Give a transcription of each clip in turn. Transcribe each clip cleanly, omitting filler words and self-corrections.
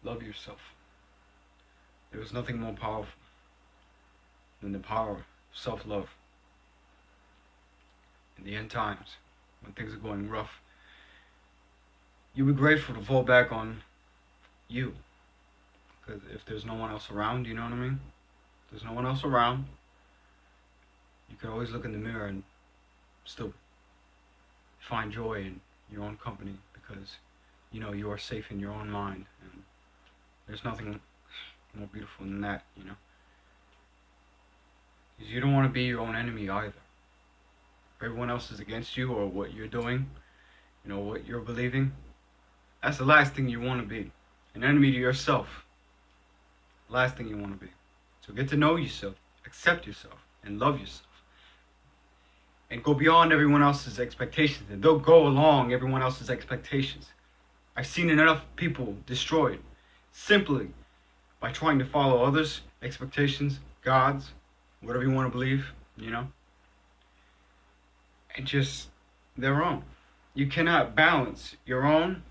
Love yourself. There is nothing more powerful than the power of self-love. In the end times, when things are going rough, you'll be grateful to fall back on you. Because if there's no one else around, you know what I mean? If there's no one else around, you can always look in the mirror and still find joy in your own company because you know you are safe in your own mind. And there's nothing more beautiful than that, you know? Because you don't want to be your own enemy either. Everyone else is against you or what you're doing, you know, what you're believing. That's the last thing you want to be. An enemy to yourself. Last thing you want to be. So get to know yourself, accept yourself, and love yourself. And go beyond everyone else's expectations. And don't go along everyone else's expectations. I've seen enough people destroyed simply by trying to follow others' expectations, God's, whatever you want to believe, you know, and just their own. You cannot balance your own,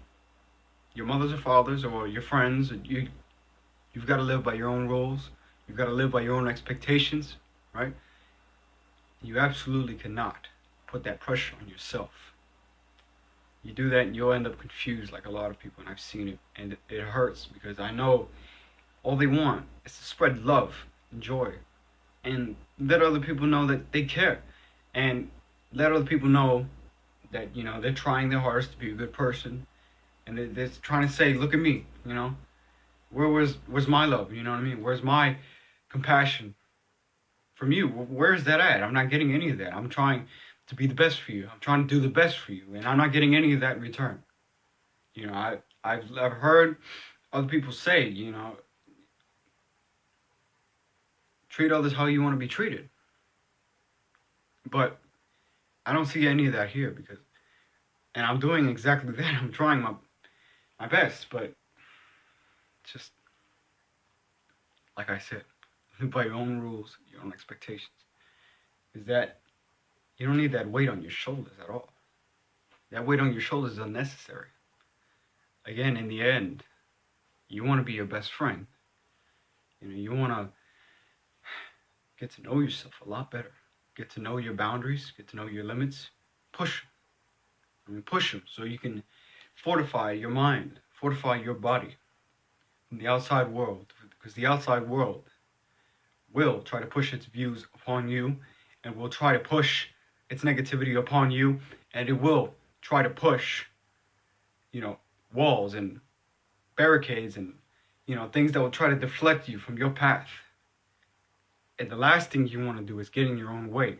your mother's or father's, or your friends. You've got to live by your own rules. You've got to live by your own expectations, right? You absolutely cannot put that pressure on yourself. You do that and you'll end up confused like a lot of people, and I've seen it, and it hurts because I know all they want is to spread love and joy and let other people know that they care, and let other people know that, you know, they're trying their hardest to be a good person, and they're trying to say, look at me, you know, where's my love, you know what I mean, where's my compassion from you, where's that at? I'm not getting any of that. I'm trying to be the best for you, I'm trying to do the best for you, and I'm not getting any of that in return. You know, I've heard other people say, you know, treat others how you want to be treated, but I don't see any of that here, because, and I'm doing exactly that. I'm trying my best, but just like I said, live by your own rules, your own expectations. Is that you don't need that weight on your shoulders at all. That weight on your shoulders is unnecessary. Again, in the end, you want to be your best friend. You know, you want to get to know yourself a lot better. Get to know your boundaries, get to know your limits. Push them. I mean, push them so you can fortify your mind, fortify your body from the outside world. Because the outside world will try to push its views upon you, and will try to push its negativity upon you, and it will try to push, you know, walls and barricades and, you know, things that will try to deflect you from your path. And the last thing you want to do is get in your own way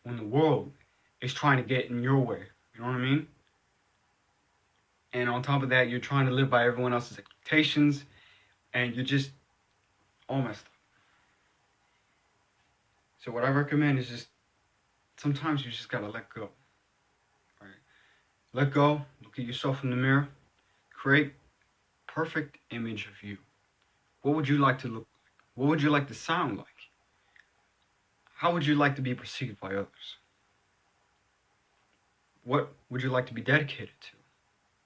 when the world is trying to get in your way. You know what I mean? And on top of that, you're trying to live by everyone else's expectations, and you're just all messed up. So what I recommend is just sometimes you just gotta let go. Right? Let go. Look at yourself in the mirror. Create a perfect image of you. What would you like to look like? What would you like to sound like? How would you like to be perceived by others? What would you like to be dedicated to?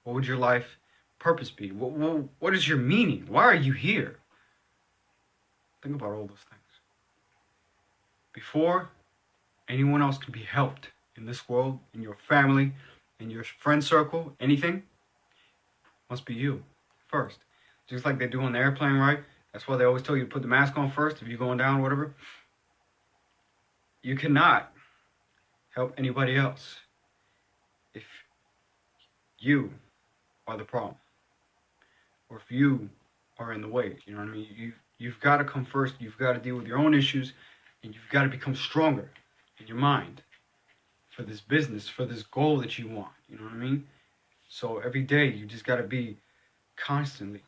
What would your life purpose be? What is your meaning? Why are you here? Think about all those things. Before anyone else can be helped in this world, in your family, in your friend circle, anything, must be you first. Just like they do on the airplane, right? That's why they always tell you to put the mask on first if you're going down, whatever. You cannot help anybody else if you are the problem, or if you are in the way. You know what I mean? You've got to come first. You've got to deal with your own issues, and you've got to become stronger in your mind for this business, for this goal that you want. You know what I mean? So every day you just got to be constantly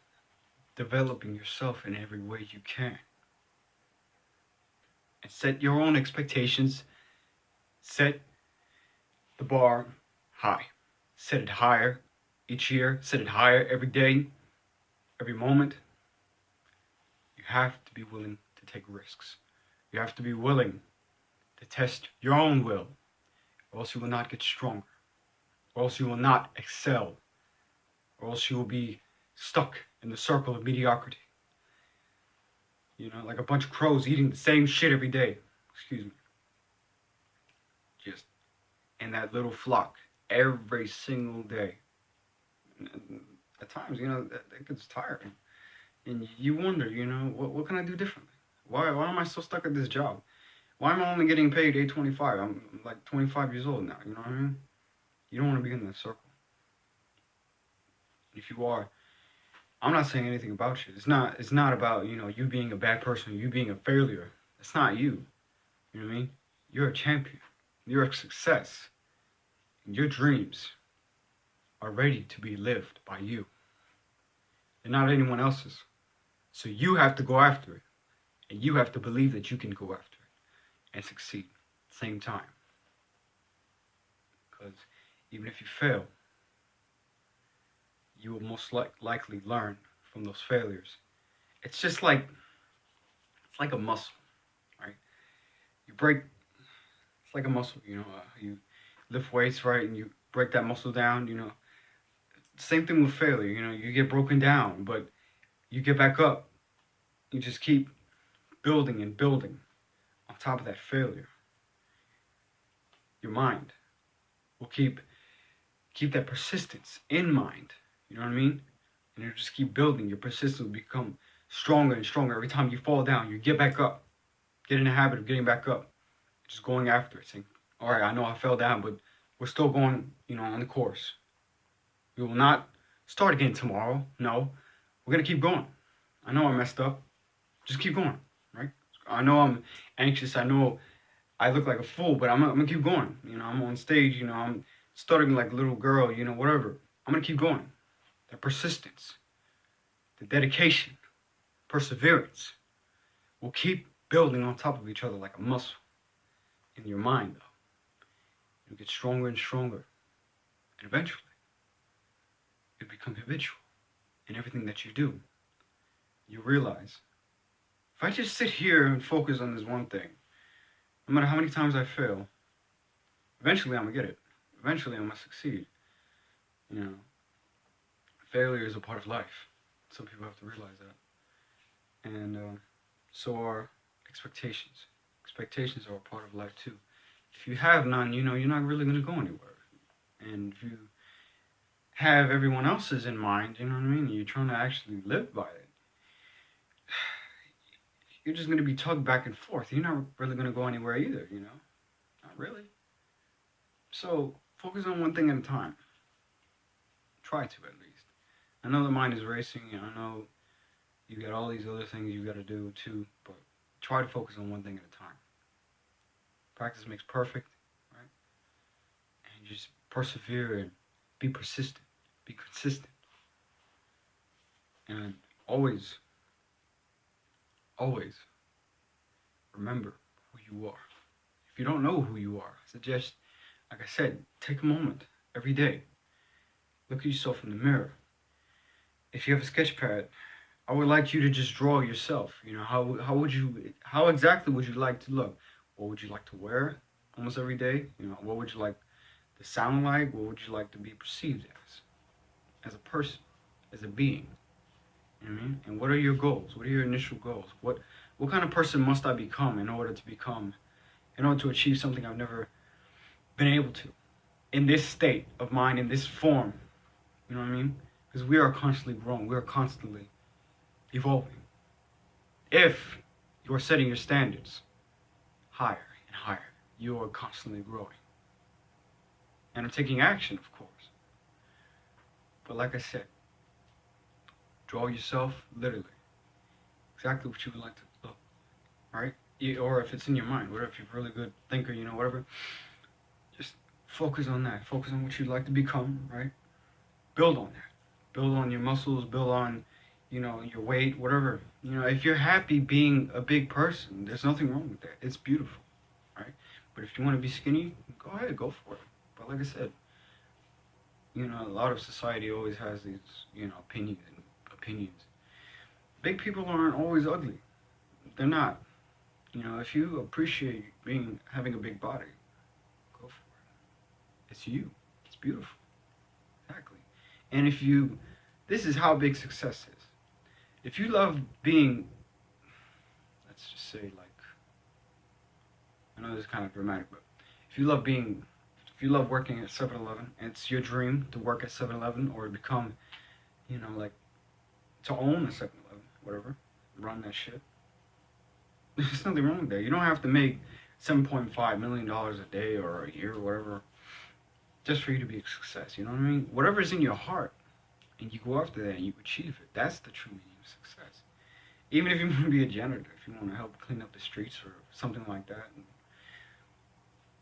developing yourself in every way you can, and set your own expectations. Set the bar high. Set it higher each year. Set it higher every day, every moment. You have to be willing to take risks. You have to be willing to test your own will, or else you will not get stronger, or else you will not excel, or else you will be stuck in the circle of mediocrity. Like a bunch of crows eating the same shit every day. Excuse me. Just in that little flock every single day. And at times, that gets tiring. And you wonder, what can I do differently? Why am I so stuck at this job? Why am I only getting paid $8.25? I'm like 25 years old now, you know what I mean? You don't want to be in that circle. If you are, I'm not saying anything about you. It's not about, you being a bad person, you being a failure. It's not you. You know what I mean? You're a champion. You're a success. And your dreams are ready to be lived by you. They're not anyone else's. So you have to go after it. And you have to believe that you can go after it and succeed at the same time. Because even if you fail, you will most likely learn from those failures. It's like a muscle, right? It's like a muscle, you lift weights, right? And you break that muscle down, Same thing with failure, you get broken down, but you get back up. You just keep building and building on top of that failure. Your mind will keep that persistence in mind. You know what I mean? And you just keep building. Your persistence will become stronger and stronger. Every time you fall down, you get back up. Get in the habit of getting back up. Just going after it. Saying, all right, I know I fell down, but we're still going, on the course. We will not start again tomorrow. No, we're going to keep going. I know I messed up. Just keep going, right? I know I'm anxious. I know I look like a fool, but I'm going to keep going. I'm on stage, I'm stuttering like a little girl, whatever. I'm going to keep going. The persistence, the dedication, perseverance will keep building on top of each other like a muscle. In your mind, though, you'll get stronger and stronger. And eventually, you'll become habitual in everything that you do. You realize, if I just sit here and focus on this one thing, no matter how many times I fail, eventually I'm going to get it. Eventually I'm going to succeed. Failure is a part of life. Some people have to realize that. And so are expectations. Expectations are a part of life too. If you have none, you're not really going to go anywhere. And if you have everyone else's in mind, you know what I mean? You're trying to actually live by it. You're just going to be tugged back and forth. You're not really going to go anywhere either, Not really. So focus on one thing at a time. Try to, at least. I know the mind is racing, and I know you got all these other things you got to do too, but try to focus on one thing at a time. Practice makes perfect, right? And just persevere and be persistent, be consistent. And always remember who you are. If you don't know who you are, I suggest, like I said, take a moment every day. Look at yourself in the mirror. If you have a sketch pad, I would like you to just draw yourself. How exactly would you like to look? What would you like to wear almost every day? What would you like to sound like? What would you like to be perceived as a person, as a being? You know what I mean? And what are your goals? What are your initial goals? What kind of person must I become in order to achieve something I've never been able to? In this state of mind, in this form. You know what I mean? Because we are constantly growing. We are constantly evolving. If you are setting your standards higher and higher, you are constantly growing. And taking action, of course. But like I said, draw yourself literally exactly what you would like to look, right? Or if it's in your mind, whatever, if you're a really good thinker, whatever, just focus on that. Focus on what you'd like to become, right? Build on that. Build on your muscles, build on, your weight, whatever. If you're happy being a big person, there's nothing wrong with that. It's beautiful, right? But if you want to be skinny, go ahead, go for it. But like I said, a lot of society always has these, opinions. Big people aren't always ugly. They're not. If you appreciate having a big body, go for it. It's you. It's beautiful. Exactly. And if you This is how big success is. If you love being, let's just say, like, I know this is kind of dramatic, but if you love being, if you love working at 7-Eleven, and it's your dream to work at 7-Eleven or become, like, to own a 7-Eleven, whatever, run that shit. There's nothing wrong with that. You don't have to make $7.5 million a day or a year or whatever just for you to be a success. You know what I mean? Whatever's in your heart and you go after that and you achieve it, that's the true meaning of success. Even if you want to be a janitor, if you want to help clean up the streets or something like that,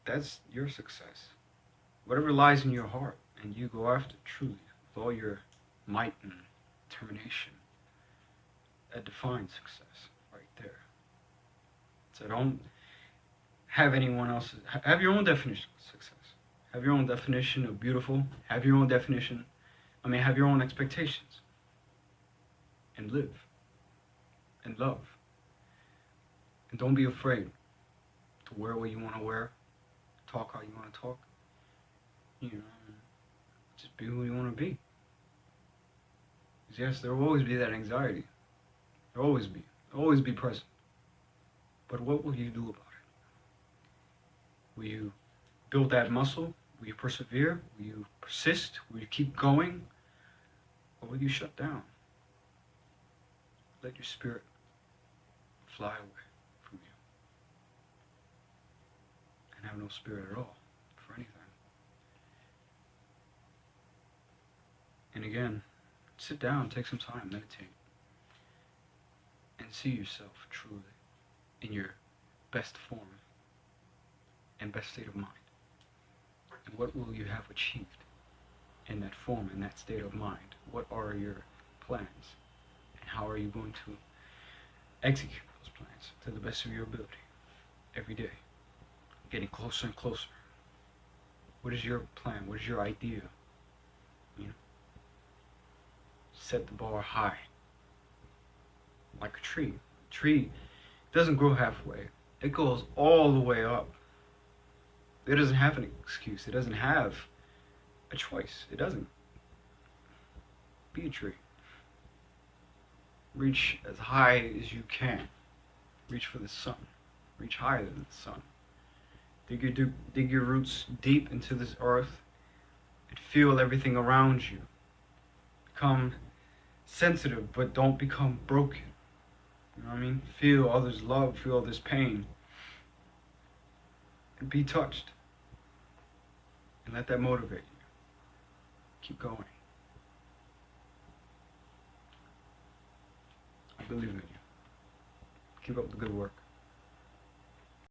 that's your success. Whatever lies in your heart and you go after it truly with all your might and determination, that defines success right there. So don't have anyone else's, have your own definition of success. Have your own definition of beautiful. Have your own definition, have your own expectations. And live. And love. And don't be afraid to wear what you want to wear. Talk how you want to talk. Just be who you want to be. Because yes, there will always be that anxiety. There will always be. There will always be present. But what will you do about it? Will you build that muscle? Will you persevere? Will you persist? Will you keep going? Or will you shut down? Let your spirit fly away from you. And have no spirit at all for anything. And again, sit down, take some time, meditate. And see yourself truly in your best form and best state of mind. And what will you have achieved in that form, in that state of mind? What are your plans? And how are you going to execute those plans to the best of your ability every day? Getting closer and closer. What is your plan? What is your idea? Set the bar high. Like a tree. A tree doesn't grow halfway. It goes all the way up. It doesn't have an excuse. It doesn't have a choice. It doesn't. Be a tree. Reach as high as you can. Reach for the sun. Reach higher than the sun. Dig your roots deep into this earth and feel everything around you. Become sensitive, but don't become broken. You know what I mean? Feel others' love, feel others' pain. And be touched. And let that motivate you. Keep going. I believe in you. Keep up the good work.